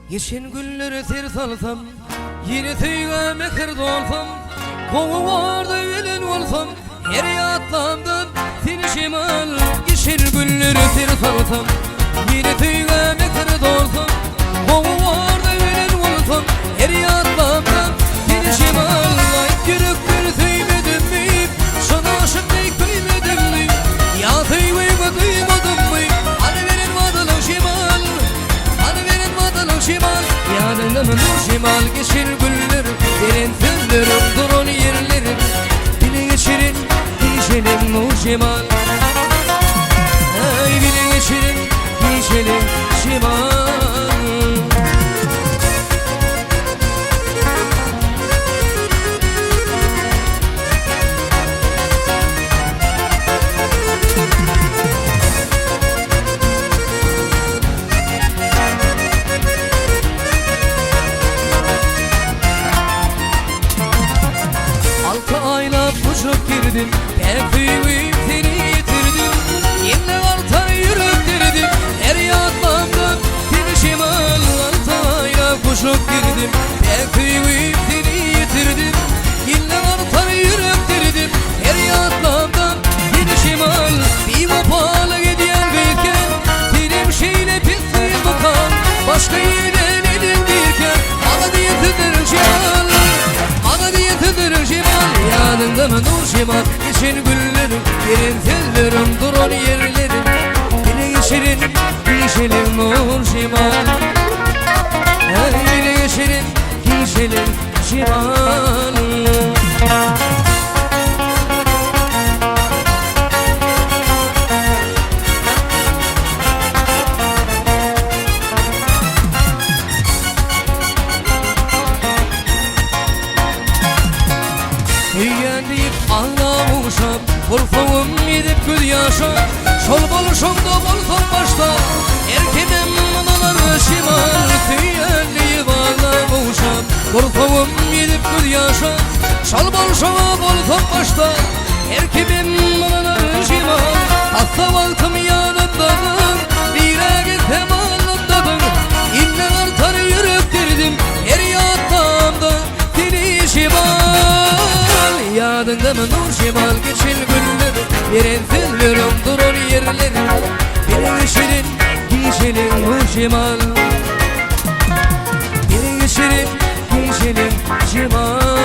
Geçen günleri ter salsam, yine tüyge mekir dolsam, kovu vardı elin olsam, her yatlamdan seni şimal. Geçen günleri ter salsam, yine tüyge mekir dolsam, kovu vardı elin olsam, her yatlamdan seni şimal. Yürekleri tüymedim mi, sana aşık değil kıymedim mi, ya tüyme duymadım mı, hani verin vadalı şimal, hani verin vadalı şimal. Yanımda nur şimal geçir güller, derin sözlerim durun yerlerim, bile geçirin geçelim nur şimal. Ay bile geçirin geçelim şimal. Uçup girdim, pek büyük seni yitirdim. Yine artar yürektirdim, her yatmamdan seni şimal. Altayla kuşup girdim, pek büyük seni yitirdim. Yine artar yürektirdim, her yatmamdan seni şimal. Bir vapala gidiyen birken, dilim şeyle pisliği bakan, başka yerden edildirken, ana diyetidir şimal, ana diyetidir şimal. Yanında mı nur şimal, geçin güllerim, yerin tellerim, durun yerlerim, bile geçirin, geçelim nur şimal. Bile geçirin, geçelim şimal. Deyip ağlamışam, korkuğum gidip göz yaşa. Şol buluşumda bolsun başta, erkenim manalar şimal. Deyip ağlamışam, korkuğum gidip göz yaşa. Şol buluşumda bolsun başta, erkenim manalar şimal. Hasta valtım yanındadır, dira gitsem anındadır. İnne artar yürektirdim, her yatağımda seni şimal. Yanında mı nur şimal, geçin günler, yerin sellerim, durur yerlerim, bile geçirin, geçelim nur şimal. Bile geçirin, geçelim şimal.